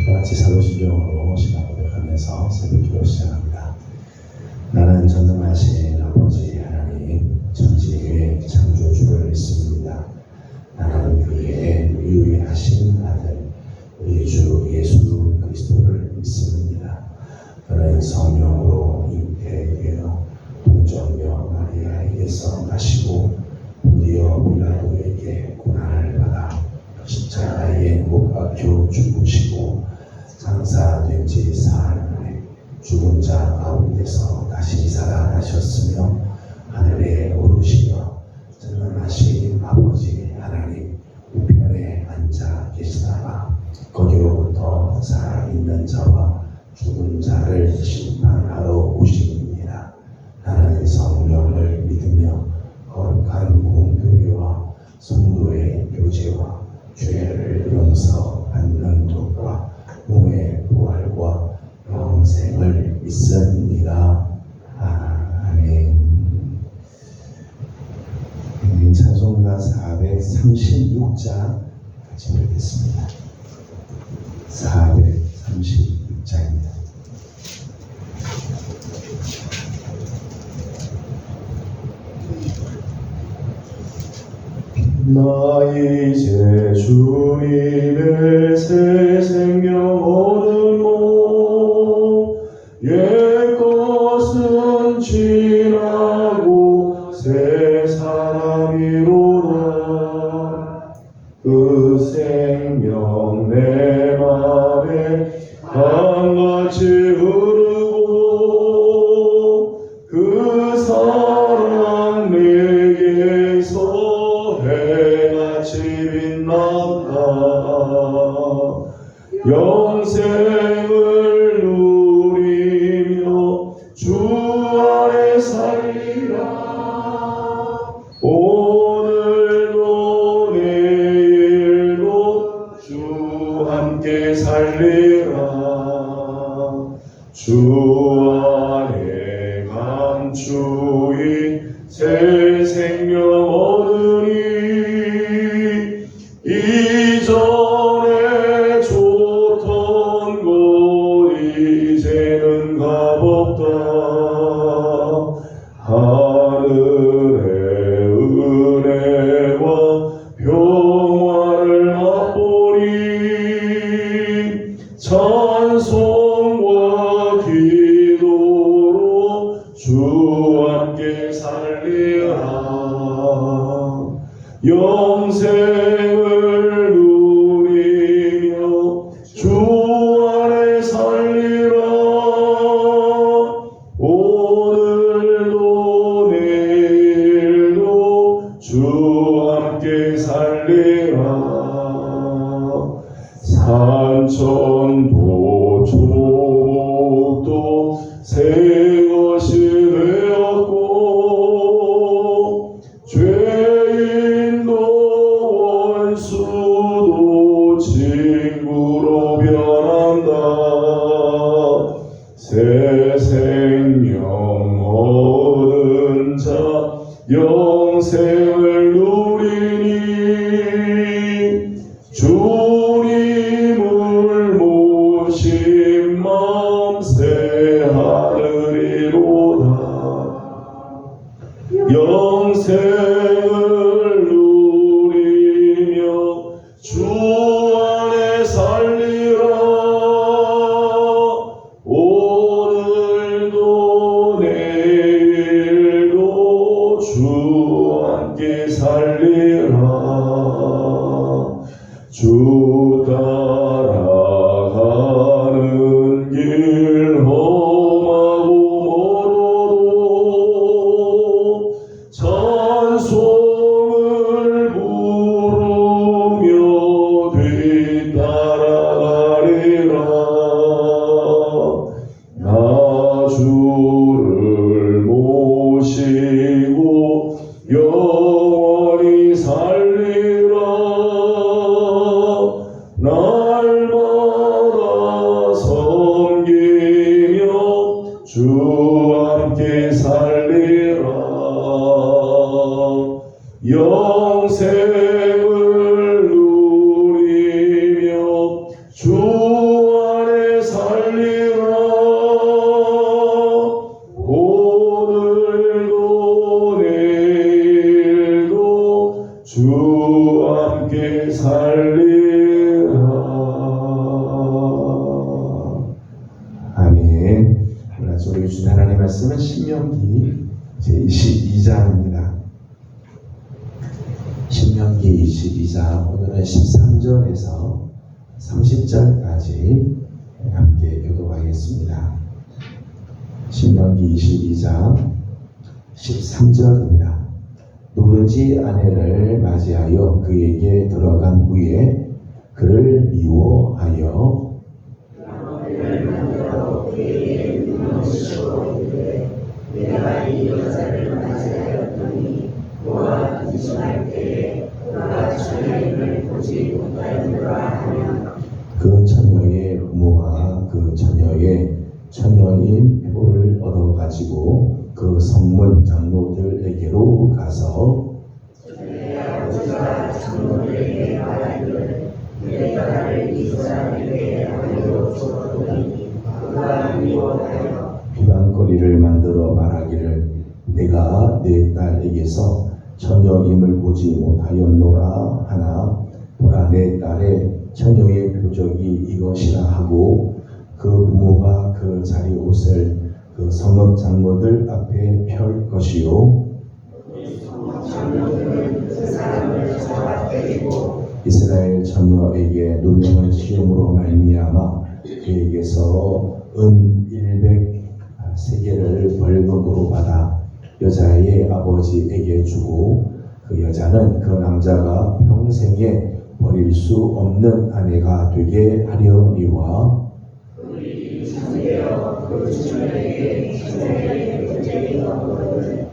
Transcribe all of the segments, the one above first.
다 같이 사도신경으로 신앙 고백하면서 새벽기도 시작합니다. 나는 전능하신 아버지 하나님 천지의 창조주를 믿습니다. 나는 그의 유일하신 아들 우리 주 예수 그리스도를 믿습니다. 그는 성령으로 잉태되어 동정녀 마리아에게서 나시고 본디오 빌라도에게 고난을 받아 십자가에 못 박혀 죽으시고 장사된 지 사흘 만에 죽은 자 가운데서 다시 살아나셨으며 하늘에 오르시며 전능하신 아버지 하나님 우편에 앉아 계시다가 거기로부터 살아있는 자와 죽은 자를 심판하러 오시느니라. 나는 성령을 믿으며 거룩한 공교회와 성도의 교제와 죄를 용서받는 것과 몸의 부활과 영생을 믿습니다. 아멘. 찬송가 436장 같이 읽겠습니다. 436장입니다. 나 이제 주님의 새 생명 얻으모 옛것은 지나고 새 사람이로다. 그 생명 내 맘에 강같이 흐르고 그 사랑 내게서 해같이 빛난다. 영생을 누리며 주 안에 살리라. 오늘도 내일도 주 함께 살리라. 주 안에 감추인 새 생명 얻으니 이전에 좋던 곳 이제는 값없다. 하늘의 은혜와 평화를 맛보니 찬송과 기도로 주 함께 살리라. 영생을 누리며 주 안에 살리라. 오늘도 내일도 주 함께 살리라. 산천도 조목도 새 것이 되었고 죄인도 원수도 친구로 변한다. 새 생명 얻은 자 영생을 누리니 주님을 모신 마음 새 하늘이로다. 영생을 누리며 주 안에 살리라. 오늘도 내일도 주 함께 살리라. 주 따라가는 길 험하고 멀어도 찬송을 부르며 뒤따라가리라. 나 주를 모시고 영원히 살리라. 날마다 섬기며 주 함께 살리라. 영생을 누리며 주 말씀은 신명기 제22장입니다. 신명기 22장, 오늘은 13절에서 30절까지 함께 교독하겠습니다. 신명기 22장 13절입니다. 누구든지 아내를 맞이하여 그에게 들어간 후에 그를 미워하여 내가 이 여자를 맞이하였더니 너와 근심할 때에 너가 처녀임을 보지 못하였노라 하면 그 처녀의 부모가 그 처녀의 처녀인 표를 얻어가지고 그 성문 장로들에게로 가서 내 아버지가 장로들에게 말하기를 내가 나를 이 사람에게 아내로 주었더니 그가 미워하여 비방거리를 만들어 말하기를 내가 내 딸에게서 처녀임을 보지 못하였노라 하나 보라 내 딸의 처녀의 표적이 이것이라 하고 그 부모가 그 자리 옷을 그 성읍 장로들 앞에 펼 것이요 장로들은 그 사람을 잡아 때리고 이스라엘 처녀에게 누명을 씌움으로 말미암아 그에게서 은 100세겔을 벌금으로 받아 여자의 아버지에게 주고 그 여자는 그 남자가 평생에 버릴 수 없는 아내가 되게 하려니와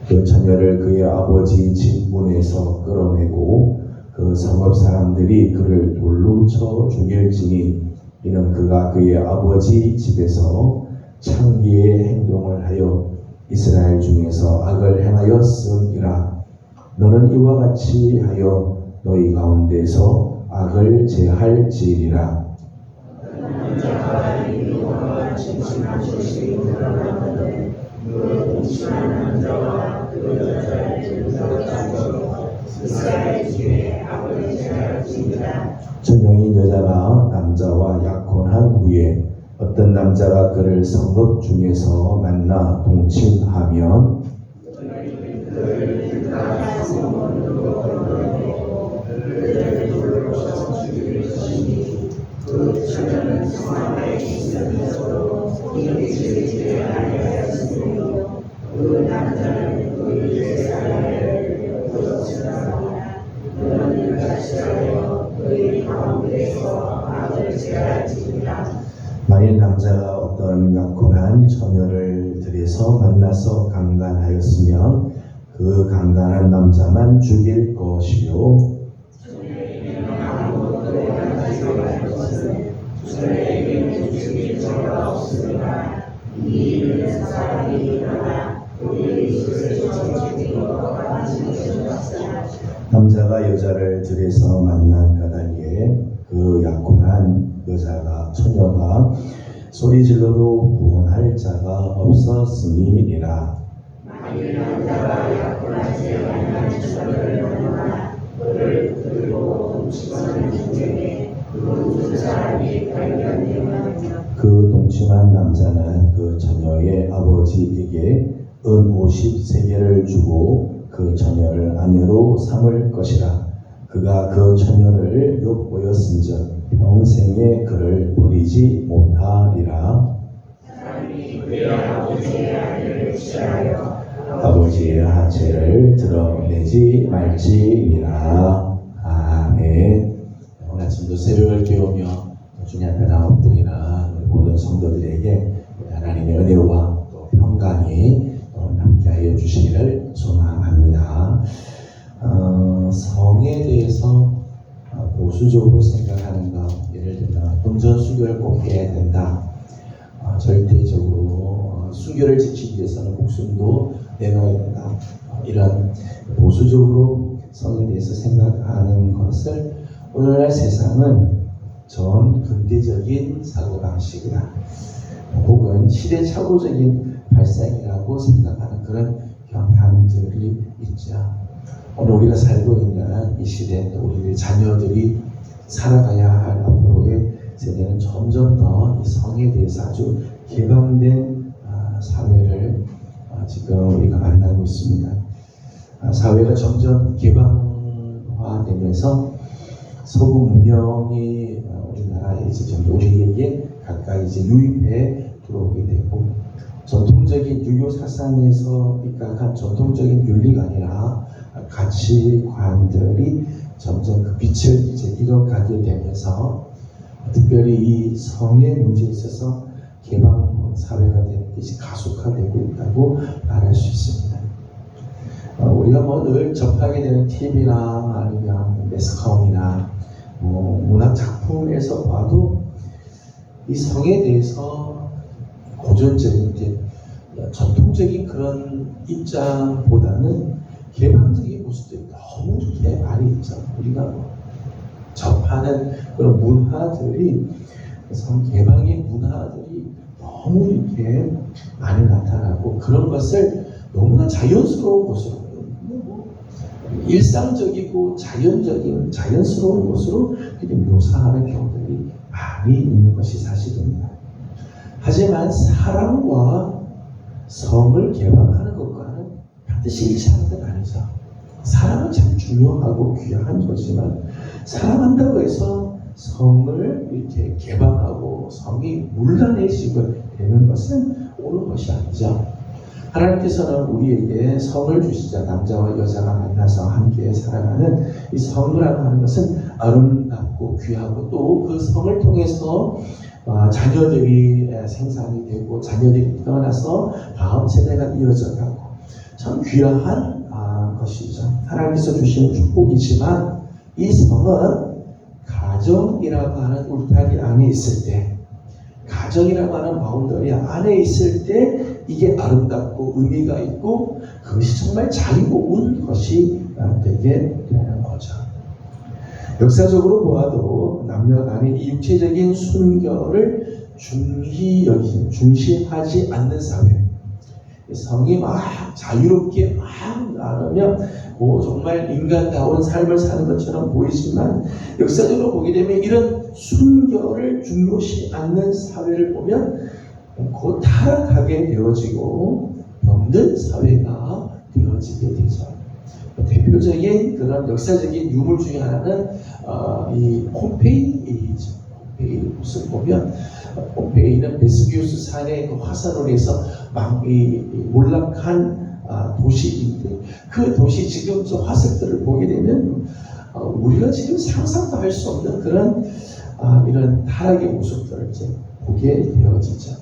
그 처녀를 그의 아버지 집문에서 끌어내고 그 성읍 사람들이 그를 돌로 쳐 죽일지니 이는 그가 그의 아버지 집에서 창기의 행동을 하여 이스라엘 중에서 악을 행하였음이라. 너는 이와 같이 하여 너희 가운데서 악을 제할지니라. 남자가 이와 진심한 것이 드러나거든 그 동심한 남자와 그 여자를 불러가지고 이스라엘 집에 악을 제할지니라. 처녀인 여자가 남자와 약혼한 후에 어떤 남자가 그를 성읍 중에서 만나 동침하면 그 처녀는 성화에 있으면서도 이웃을 제하였으며 그 남자는 그 이스라엘을 보였으나 너는 다시 하여 그의 가운데서 악을 제할지니라. 만일 남자가 어떤 약혼한 처녀를 들여서 만나서 강간하였으면 그 강간한 남자만 죽일 것이요 저에게는 죽일 죄가 없으나 이 일은 사람이 일어나 그의 이웃을 죽인 것과 같은 것이었으나 남자가 여자를 들여서 만난 까닭에 그 약혼한 여자가 처녀가 소리질러도 구원할 자가 없었음이니라. 만일 남자가 약혼하지 아니한 처녀를 만나 그를 들고 동침하는 중에 그 사람이 발견되면 그 동침한 남자는 그 처녀의 아버지에게 은 50세겔을 주고 그 처녀를 아내로 삼을 것이라. 그가 그 처녀를 욕보였은즉 평생에 그를 버리지 못하리라. 사람이 그의 아버지의 아내를 취하여 아버지의 하체를 드러내지 말지니라. 아멘. 오늘 아침도 새벽을 깨우며 주님 앞에 엎드리는 우리 모든 성도들에게 하나님의 은혜와 또 평강이 함께하여 주시기를 소망합니다. 성에 대해서 보수적으로 생각하는 것, 예를 들면 혼전 수교를 꼭 해야 된다. 절대적으로 수교를 지키기 위해서는 목숨도 내놔야 된다. 이런 보수적으로 성에 대해서 생각하는 것을 오늘날 세상은 전 근대적인 사고방식이다. 혹은 시대착오적인 발상이라고 생각하는 그런 경향들이 있죠. 오늘 우리가 살고 있는 이 시대, 우리 자녀들이 살아가야 할 앞으로의 세대는 점점 더 이 성에 대해서 아주 개방된 사회를 지금 우리가 만나고 있습니다. 사회가 점점 개방화되면서 서구 문명이 우리나라에 이제 점점 우리에게 가까이 이제 유입해 들어오게 되고, 전통적인 유교 사상에서 입각한 전통적인 윤리가 아니라 가치관들이 점점 그 빛을 이제 잃어가게 되면서, 특별히 이 성의 문제에 있어서 개방 사회가 되는 것이 가속화되고 있다고 말할 수 있습니다. 우리가 뭐 늘 접하게 되는 TV나 아니면 매스컴이나 문학 작품에서 봐도 이 성에 대해서 고전적인 전통적인 그런 입장보다는 개방적인 모습들이 너무 이렇게 많이 있죠. 우리가 접하는 그런 문화들이, 성 개방의 문화들이 너무 이렇게 많이 나타나고, 그런 것을 너무나 자연스러운 것으로, 일상적이고 자연스러운 것으로 이렇게 묘사하는 경우들이 많이 있는 것이 사실입니다. 하지만 사랑과 성을 개방하는 것과는 반드시 일치하는 건 아니죠. 사랑은 참 중요하고 귀한 거지만, 사랑한다고 해서 성을 이렇게 개방하고 성이 물러내시고 되는 것은 옳은 것이 아니죠. 하나님께서는 우리에게 성을 주시자 남자와 여자가 만나서 함께 살아가는 이 성이라고 하는 것은 아름답고 귀하고, 또 그 성을 통해서 자녀들이 생산이 되고 자녀들이 태어나서 다음 세대가 이어져가고 참 귀한 것이죠. 하나님께서 주신 축복이지만, 이 성은 가정이라고 하는 울타리 안에 있을 때, 가정이라고 하는 바운더리 안에 있을 때 이게 아름답고 의미가 있고, 그것이 정말 자유로운 것이 되게 되는 거죠. 역사적으로 보아도 남녀 간의 이 육체적인 순결을 중시하지 않는 사회, 성이 막 자유롭게 막 나누면 정말 인간다운 삶을 사는 것처럼 보이지만, 역사적으로 보게 되면 이런 순결을 중요시 않는 사회를 보면 곧 타락하게 되어지고 병든 사회가 되어지게 되죠. 대표적인 그런 역사적인 유물 중에 하나는 이 폼페이이죠. pompeii 모습을 보면, 폼페이는 베스비우스 산의 그 화산으로 해서 몰락한 도시인데, 그 도시 지금 저 화석들을 보게 되면 우리가 지금 상상도 할 수 없는 그런 이런 타락의 모습들을 이제 보게 되어지죠.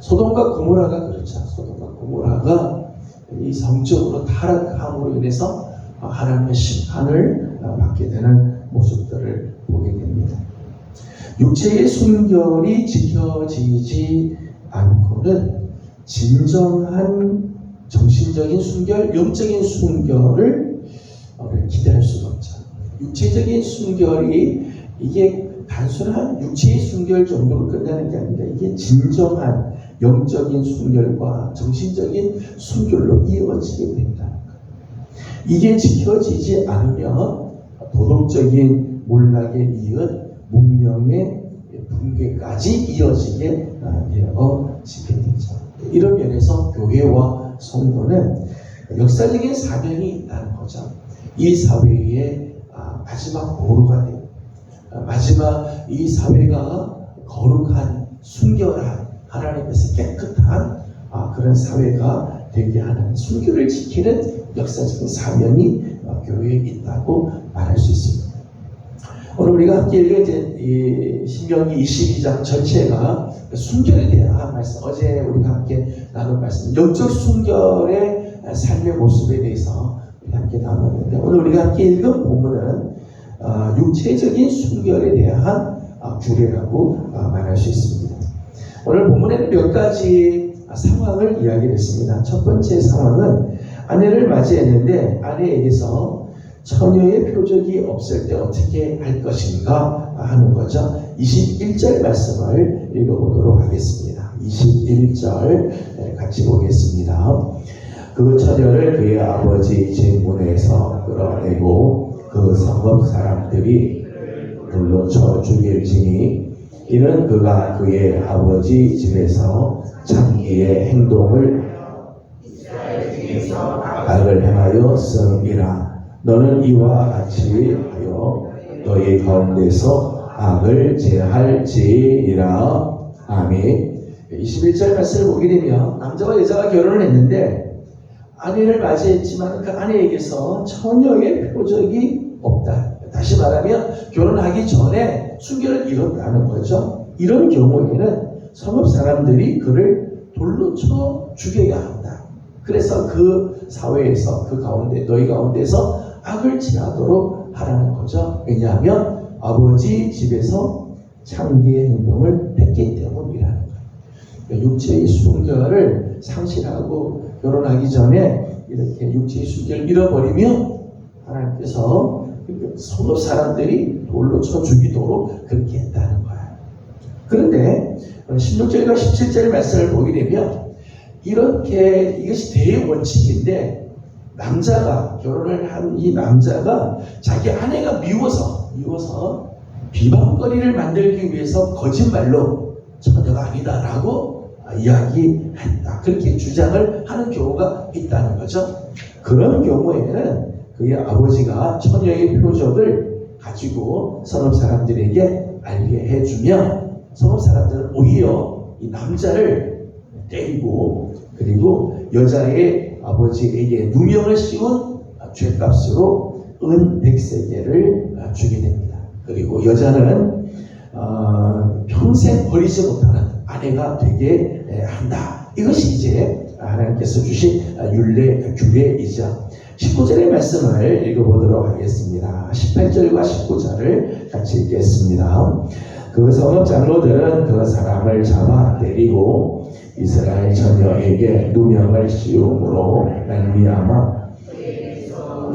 소돔과 고모라가 그렇죠. 소돔과 고모라가 이 성적으로 타락함으로 인해서 하나님의 심판을 받게 되는 모습들을 보게 됩니다. 육체의 순결이 지켜지지 않고는 진정한 정신적인 순결, 영적인 순결을 기대할 수가 없죠. 육체적인 순결이 이게 단순한 육체의 순결 정도로 끝나는 게 아니라, 이게 진정한 영적인 순결과 정신적인 순결로 이어지게 된다는 것. 이게 지켜지지 않으면 도덕적인 몰락에 이은 문명의 붕괴까지 이어지게 되어지게 되죠. 이런 면에서 교회와 성도는 역사적인 사명이 있다는 거죠. 이 사회의 마지막 보루가 되고, 마지막 이 사회가 거룩한 순결한 하나님께서 깨끗한 그런 사회가 되게 하는, 순결을 지키는 역사적인 사명이 교회에 있다고 말할 수 있습니다. 오늘 우리가 함께 읽은 이 신명기 22장 전체가 순결에 대한 말씀, 어제 우리가 함께 나눈 말씀, 영적 순결의 삶의 모습에 대해서 함께 나눴는데, 오늘 우리가 함께 읽은 본문은 육체적인 순결에 대한 규례라고 말할 수 있습니다. 오늘 본문에는 몇 가지 상황을 이야기했습니다. 첫 번째 상황은 아내를 맞이했는데 아내에게서 처녀의 표적이 없을 때 어떻게 할 것인가 하는 거죠. 21절 말씀을 읽어보도록 하겠습니다. 21절 같이 보겠습니다. 그 처녀를 그의 아버지 집 문에서 끌어내고 그 성읍 사람들이 불로 쳐 죽일지니, 이는 그가 그의 아버지 집에서 장기의 행동을 악을 행하였음이라. 너는 이와 같이 하여 너희 가운데서 악을 제할지니라. 아멘. 21절 말씀을 보게 되면 남자와 여자가 결혼을 했는데 아내를 맞이했지만 그 아내에게서 처녀의 표적이 없다. 다시 말하면 결혼하기 전에 순결을 잃었다는 거죠. 이런 경우에는 성읍 사람들이 그를 돌로 쳐 죽여야 한다. 그래서 그 사회에서 그 가운데 너희 가운데서 악을 제하도록 하라는 거죠. 왜냐하면 아버지 집에서 창기의 행동을 했기 때문이라는 거예요. 그러니까 육체의 순결을 상실하고 결혼하기 전에 이렇게 육체의 순결을 잃어버리면 하나님께서 성읍 사람들이 돌로 쳐 죽이도록 그렇게 했다는 거예요. 그런데 16절과 17절 말씀을 보게 되면 이렇게 이것이 대원칙인데 남자가 결혼을 한 이 남자가 자기 아내가 미워서 비방거리를 만들기 위해서 거짓말로 처녀가 아니다라고 이야기했다. 그렇게 주장을 하는 경우가 있다는 거죠. 그런 경우에는 그의 아버지가 처녀의 표적을 가지고 성읍 사람들에게 알게 해주면 성읍 사람들은 오히려 이 남자를 때리고 그리고 여자의 아버지에게 누명을 씌운 죄값으로 은 100세겔을 주게 됩니다. 그리고 여자는 평생 버리지 못하는 아내가 되게 한다. 이것이 이제 하나님께서 주신 규례이죠. 19절의 말씀을 읽어보도록 하겠습니다. 18절과 19절을 같이 읽겠습니다. 그 성읍 장로들은 그 사람을 잡아 때리고 이스라엘 처녀에게 누명을 씌움으로 말미암아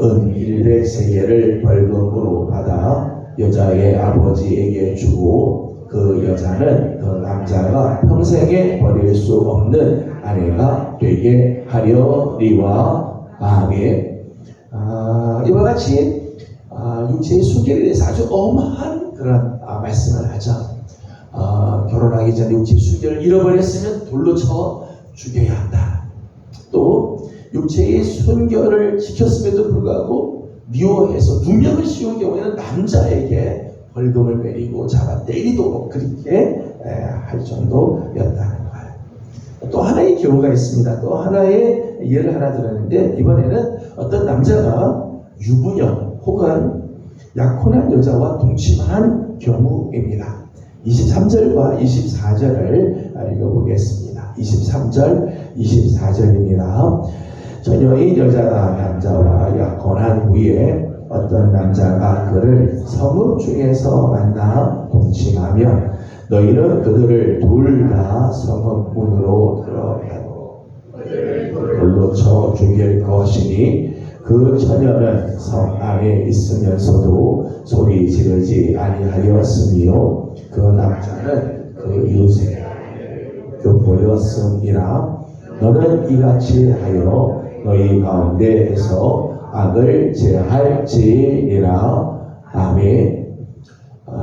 은 100세겔을 벌금으로 받아 여자의 아버지에게 주고 그 여자는 그 남자가 평생에 버릴 수 없는 아내가 되게 하려니와. 아멘. 이와 같이 육체의 순결에 대해서 아주 엄한 그런 말씀을 하죠. 결혼하기 전에 육체의 순결을 잃어버렸으면 돌로 쳐 죽여야 한다. 또 육체의 순결을 지켰음에도 불구하고 미워해서 누명을 씌운 경우에는 남자에게 벌금을 매리고 잡아 때리도록 그렇게 할 정도였다는 거예요. 또 하나의 경우가 있습니다. 또 하나의 예를 하나 들었는데 이번에는 어떤 남자가 유부녀 혹은 약혼한 여자와 동침한 경우입니다. 23절과 24절을 읽어보겠습니다. 23절, 24절입니다. 처녀인 여자가 남자와 약혼한 후에 어떤 남자가 그를 성읍 중에서 만나 동침하면 너희는 그들을 둘 다 성읍 문으로 들어가고 돌로 쳐 죽일 것이니 그 처녀는 성 안에 있으면서도 소리 지르지 아니하였으며 그 남자는 그 이웃에 돋보였음이라. 너는 이같이 하여 너희 가운데에서 악을 제할지니라. 아멘.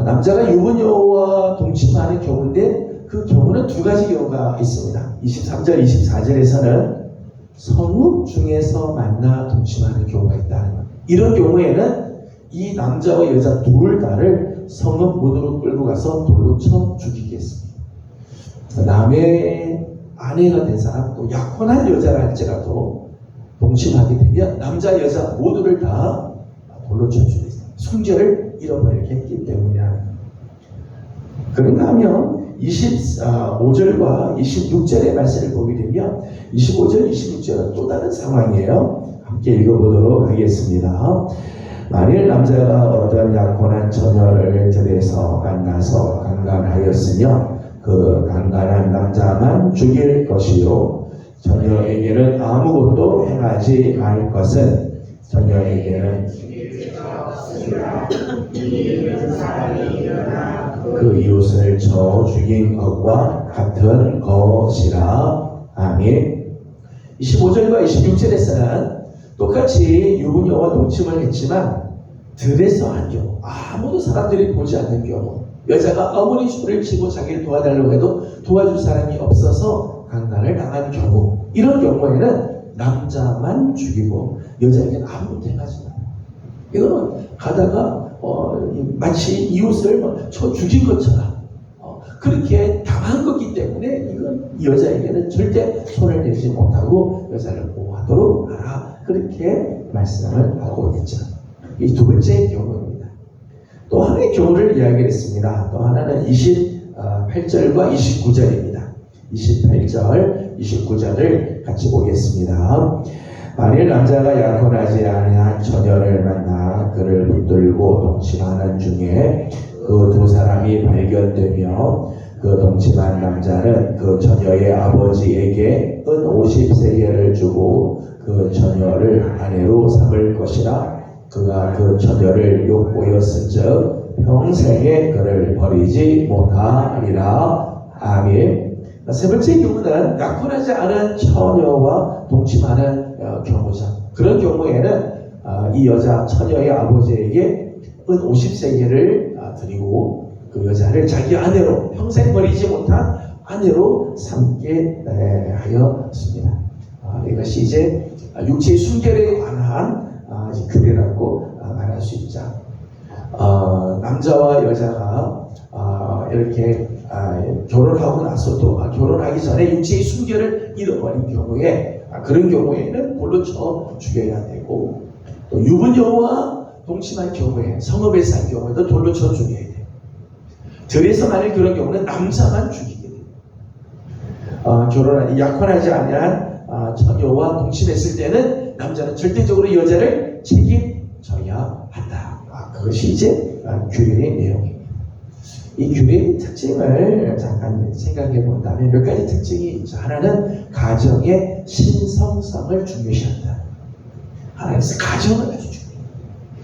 남자가 유부녀와 동침하는 경우인데 그 경우는 두 가지 경우가 있습니다. 23절, 24절에서는 성읍 중에서 만나 동침하는 경우가 있다는 것. 이런 경우에는 이 남자와 여자 둘 다를 성읍 문으로 끌고 가서 돌로 쳐 죽이겠습니다. 남의 아내가 된 사람, 또 약혼한 여자라 할지라도 동침하게 되면 남자, 여자 모두를 다 돌로 쳐 죽이겠습니다. 순결을 잃어버리게 했기 때문이라는 것. 그런가 하면 25절과 26절의 말씀을 보게 되면 25절, 26절은 또 다른 상황이에요. 함께 읽어보도록 하겠습니다. 만일 남자가 어떤 약혼한 처녀를 들에서 만나서 강간하였으며 그 강간한 남자만 죽일 것이요 처녀에게는 아무것도 행하지 말 것은 처녀에게는 그 이웃을 쳐 죽인 것과 같은 것이라. 아멘. 25절과 26절에서는 똑같이 유부녀와 동침을 했지만 들에서 한 경우, 아무도 사람들이 보지 않는 경우, 여자가 아무리 소리를 치고 자기를 도와달라고 해도 도와줄 사람이 없어서 강간을 당한 경우, 이런 경우에는 남자만 죽이고 여자에게는 아무것도 행하지 않아요. 이거는 가다가 마치 이웃을 쳐 죽인 것처럼 그렇게 당한 거기 때문에 이건 여자에게는 절대 손을 대지 못하고 여자를 보호하도록 하라. 그렇게 말씀을 하고 있죠. 이 두 번째 경우입니다. 또 하나의 경우를 이야기했습니다. 또 하나는 28절과 29절입니다. 28절, 29절을 같이 보겠습니다. 만일 남자가 약혼하지 아니한 처녀를 만나 그를 붙들고 동침하는 중에 그 두 사람이 발견되며 그 동침한 남자는 그 처녀의 아버지에게 은 50세겔을 주고 그 처녀를 아내로 삼을 것이라. 그가 그 처녀를 욕보였은즉 평생에 그를 버리지 못하리라. 아멘. 세 번째 경우는 약혼하지 않은 처녀와 동침하는 경우죠. 그런 경우에는 이 여자 처녀의 아버지에게 은 50세겔을 드리고 그 여자를 자기 아내로 평생 버리지 못한 아내로 삼게 하였습니다. 이것이 이제 육체의 순결에 관한 규례라고 말할 수 있죠. 남자와 여자가 이렇게 결혼하고 나서도 결혼하기 전에 육체의 순결을 잃어버린 경우에 그런 경우에는 돌로 쳐 죽여야 되고, 또 유부녀와 동침한 경우에 성읍에 산 경우에도 돌로 쳐 죽여야 돼요. 절에서 만일 그런 경우는 남자만 죽이게 돼요. 약혼하지 아니한 처녀와 동침했을 때는 남자는 절대적으로 여자를 책임져야 한다. 그것이 이제 규례의 내용입니다. 이 규례의 특징을 잠깐 생각해 본다면 몇 가지 특징이 있죠. 하나는 가정의 신성성을 중요시한다. 하나님께서 가정을 아주 중요해요.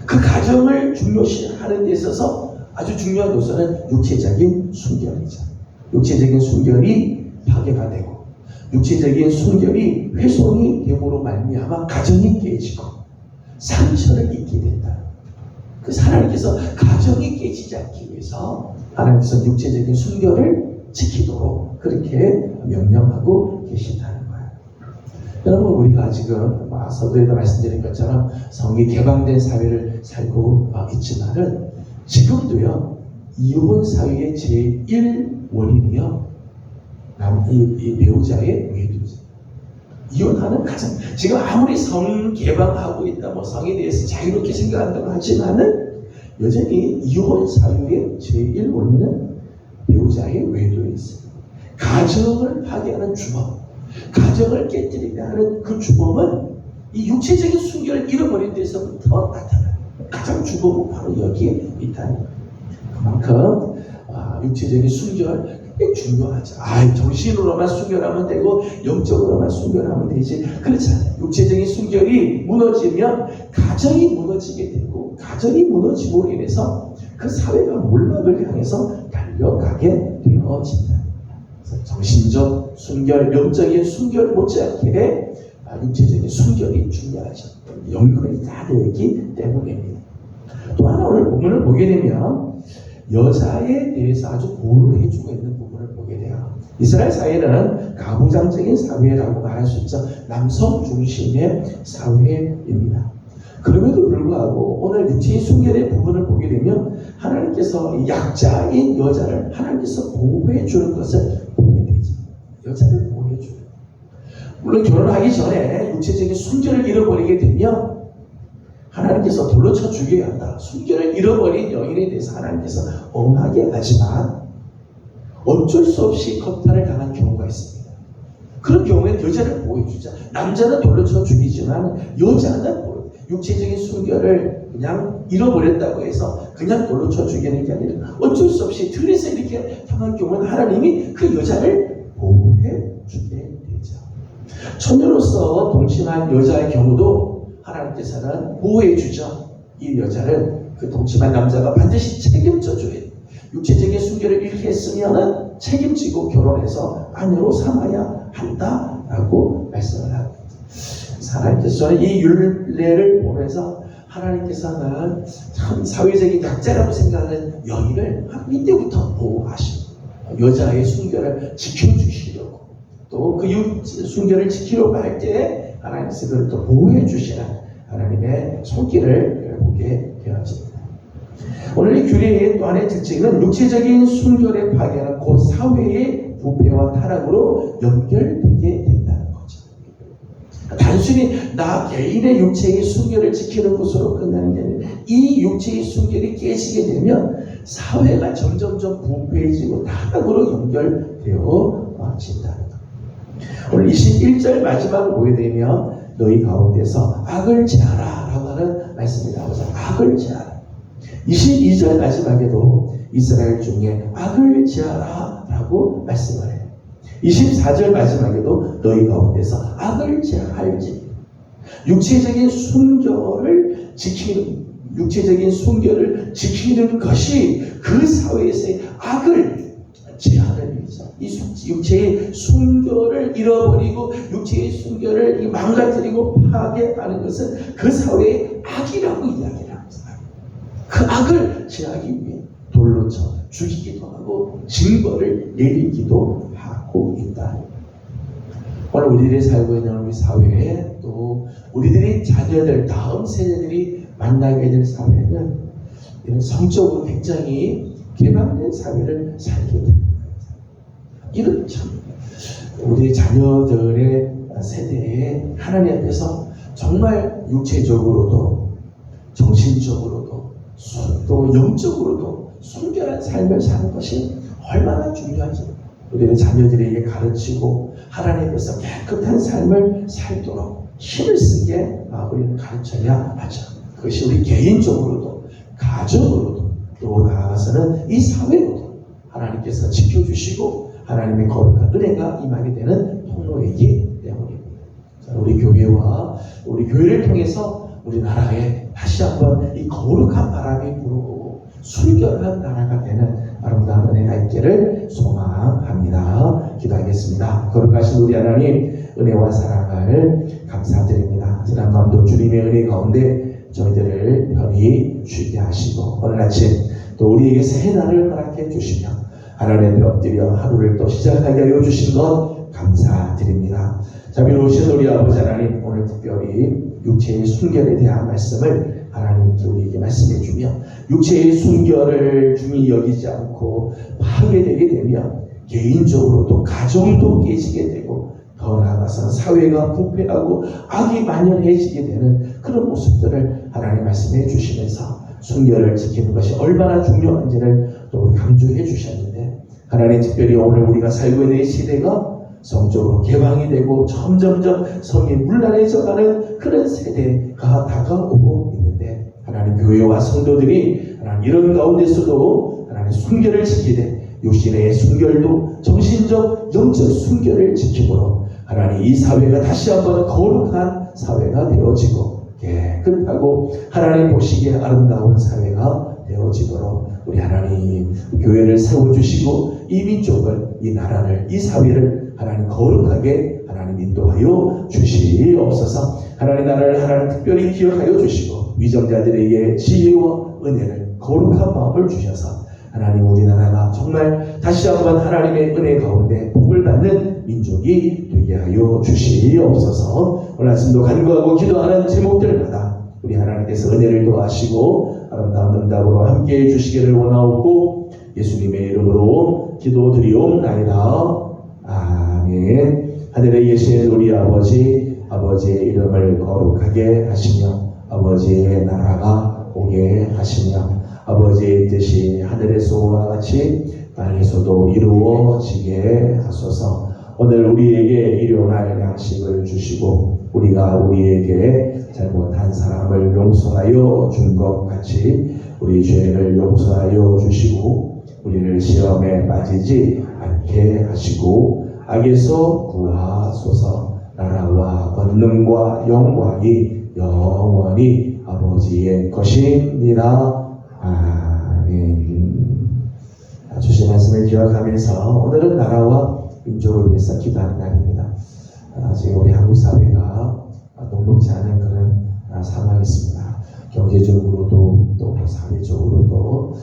그 가정을 중요시하는 데 있어서 아주 중요한 요소는 육체적인 순결이죠. 육체적인 순결이 파괴가 되고 육체적인 순결이 훼손이 됨으로 말미암아 가정이 깨지고 상처를 입게 된다. 그래서 하나님께서 가정이 깨지지 않기 위해서 하나님께서 육체적인 순결을 지키도록 그렇게 명령하고 계신다는 거예요. 여러분, 우리가 지금 서두에도 말씀드린 것처럼 성이 개방된 사회를 살고 있지만은 지금도요, 이혼 사유의 제1 원인이요, 이 배우자의 외도죠. 이혼하는 가정, 지금 아무리 성 개방하고 있다, 성에 대해서 자유롭게 생각한다고 하지만은 여전히 이혼 사유의 제1 원인은 배우자의 외도에 있습니다. 가정을 파괴하는 주범, 가정을 깨뜨리게 하는 그 주범은 이 육체적인 순결을 잃어버린 데서부터 나타나요. 가장 주범은 바로 여기에 있다는 거예요. 그만큼 육체적인 순결 꽤 중요하죠. 정신으로만 순결하면 되고 영적으로만 순결하면 되지, 그렇지 않아요. 육체적인 순결이 무너지면 가정이 무너지게 되고, 가정이 무너짐으로 인해서 그 사회가 몰락을 향해서 달려가게 되어진다. 그래서 정신적 순결, 영적인 순결 못지않게 육체적인 순결이 중요하죠. 연관이 다 되어 있기 때문입니다. 또 하나 오늘 본문을 보게 되면 여자에 대해서 아주 보호를 해주고 있는 부분을 보게 돼요. 이스라엘 사회는 가부장적인 사회라고 말할 수 있죠. 남성 중심의 사회입니다. 그럼에도 불구하고 오늘 육체의 순결의 부분을 보게 되면 하나님께서 약자인 여자를 하나님께서 보호해 주는 것을 보게 되죠. 여자를 보호해 줘요. 물론 결혼하기 전에 육체적인 순결을 잃어버리게 되면 하나님께서 돌로 쳐 죽여야 한다. 순결을 잃어버린 여인에 대해서 하나님께서 엄하게 하지만 어쩔 수 없이 겁탈을 당한 경우가 있습니다. 그런 경우에는 여자를 보호해주자. 남자는 돌로 쳐 죽이지만 여자는 육체적인 순결을 그냥 잃어버렸다고 해서 그냥 돌로 쳐 죽이는 게 아니라 어쩔 수 없이 틀에서 이렇게 당한 경우는 하나님이 그 여자를 보호해 주게 되죠. 처녀로서 동침한 여자의 경우도 하나님께서는 보호해 주죠. 이 여자를 그 동침한 남자가 반드시 책임져 줘야 돼요. 육체적인 순결을 잃게 했으면 책임지고 결혼해서 아내로 삼아야 한다라고 말씀을 합니다. 하나님께서 이 율례를 보면서 하나님께서는 참 사회적인 약자라고 생각하는 여인을 이때부터 보호하시고 여자의 순결을 지켜주시려고, 또 그 순결을 지키려고 할 때 하나님께서 그를 또 보호해 주시는 하나님의 손길을 보게 되어집니다. 오늘 이 규례의 또 하나의 특징은 육체적인 순결의 파괴는 곧 사회의 부패와 타락으로 연결되게 된다는 거죠. 단순히 나 개인의 육체의 순결을 지키는 것으로 끝나는 게 아니라 이 육체의 순결이 깨지게 되면 사회가 점점점 부패해지고 타락으로 연결되어진다는 것. 오늘 21절 마지막을 보게 되면 너희 가운데서 악을 제하라 라고 하는 말씀이 나오죠. 악을 제하라. 22절 마지막에도 이스라엘 중에 악을 제하라 라고 말씀을 해요. 24절 마지막에도 너희 가운데서 악을 제할지. 육체적인 순결을 지키는 것이 그 사회에서의 악을 제하는 일이죠. 이 육체의 순결을 잃어버리고 육체의 순결을 망가뜨리고 파괴하는 것은 그 사회의 악이라고 이야기를 합니다. 그 악을 제하기 위해 돌로 쳐 죽이기도 하고 징벌을 내리기도 하고 있다. 오늘 우리들이 살고 있는 우리 사회에 또 우리들이 자녀들 다음 세대들이 만나게 될 사회는 이런 성적으로 굉장히 개방된 사회를 살게 됩니다. 이런 참 우리 자녀들의 세대에 하나님 앞에서 정말 육체적으로도 정신적으로도 또 영적으로도 순결한 삶을 사는 것이 얼마나 중요한지 우리는 자녀들에게 가르치고 하나님 앞에서 깨끗한 삶을 살도록 힘을 쓰게 우리는 가르쳐야 하죠. 그것이 우리 개인적으로도 가정으로도 또 나아가서는 이 사회로도 하나님께서 지켜주시고 하나님의 거룩한 은혜가 임하게 되는 통로이기 때문입니다. 우리 교회와 우리 교회를 통해서 우리나라에 다시 한번 이 거룩한 바람이 불어오고 순결한 나라가 되는 아름다운 은혜가 있기를 소망합니다. 기도하겠습니다. 거룩하신 우리 하나님 은혜와 사랑을 감사드립니다. 지난밤도 주님의 은혜 가운데 저희들을 편히 쉬게 하시고 오늘 아침 또 우리에게 새 날을 허락해 주시며 하나님 앞에 엎드려 하루를 또 시작하게 하여 주신 것 감사드립니다. 자비로우신 우리 아버지 하나님 오늘 특별히 육체의 순결에 대한 말씀을 하나님께 우리에게 말씀해 주며 육체의 순결을 중히 여기지 않고 파괴되게 되면 개인적으로도 가정도 깨지게 되고 더 나아가서는 사회가 부패하고 악이 만연해지게 되는 그런 모습들을 하나님 말씀해 주시면서 순결을 지키는 것이 얼마나 중요한지를 또 강조해 주셨는데 하나님 특별히 오늘 우리가 살고 있는 이 시대가 성적으로 개방이 되고 점점점 성이 문란해져가는 그런 세대가 다가오고 있는데 하나님 교회와 성도들이 하나님 이런 가운데서도 하나님 순결을 지키되 육신의 순결도 정신적 영적 순결을 지킴으로 하나님 이 사회가 다시 한번 거룩한 사회가 되어지고 깨끗하고 하나님 보시기에 아름다운 사회가 되어지도록 우리 하나님 교회를 세워주시고 이 민족을 이 나라를 이 사회를 하나님 거룩하게 하나님 인도하여 주시옵소서. 하나님 나라를 하나님 특별히 기억하여 주시고 위정자들에게 지혜와 은혜를 거룩한 마음을 주셔서 하나님 우리나라가 정말 다시 한번 하나님의 은혜 가운데 복을 받는 민족이 되게 하여 주시옵소서. 오늘 아침도 간구하고 기도하는 제목들마다 우리 하나님께서 은혜를 도와시고 아름다운 응답으로 함께해 주시기를 원하옵고 예수님의 이름으로 기도드리옵나이다. 아멘. 하늘에 계신 우리 아버지, 아버지의 이름을 거룩하게 하시며 아버지의 나라가 오게 하시며 아버지의 뜻이 하늘에서와 같이 땅에서도 이루어지게 하소서. 오늘 우리에게 일용할 양식을 주시고 우리가 우리에게 잘못한 사람을 용서하여 준 것 같이 우리 죄를 용서하여 주시고 우리를 시험에 빠지지 않게 하시고 악에서 구하소서. 나라와 권능과 영광이 영원히 아버지의 것입니다. 아멘. 주신 말씀을 기억하면서 오늘은 나라와 민족을 위해서 기도하는 날입니다. 지금 우리 한국 사회가 녹록지 않은 그런 상황이 있습니다. 경제적으로도 또 사회적으로도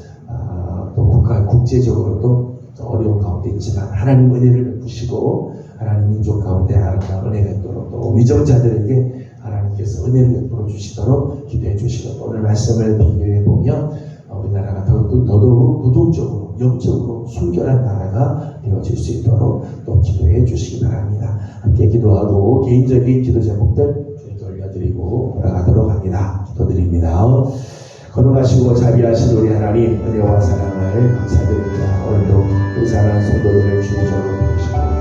또 국제적으로도 어려운 가운데 있지만 하나님 은혜를 베푸시고 하나님 민족 가운데 아름다운 은혜가 있도록 또 위정자들에게 하나님께서 은혜를 베풀어 주시도록 기도해 주시고 오늘 말씀을 비교해 보면 우리나라가 더더욱 도덕적으로 영적으로 순결한 나라가 되어질 수 있도록 또 기도해 주시기 바랍니다. 함께 기도하고 개인적인 기도 제목들 주님께 올려드리고 돌아가도록 합니다. 기도드립니다. 거룩하시고 자비하신 우리 하나님 은혜와 사랑을 감사드립니다. 오늘도 우리 사랑하는 성도들을 주의 저로 부르시고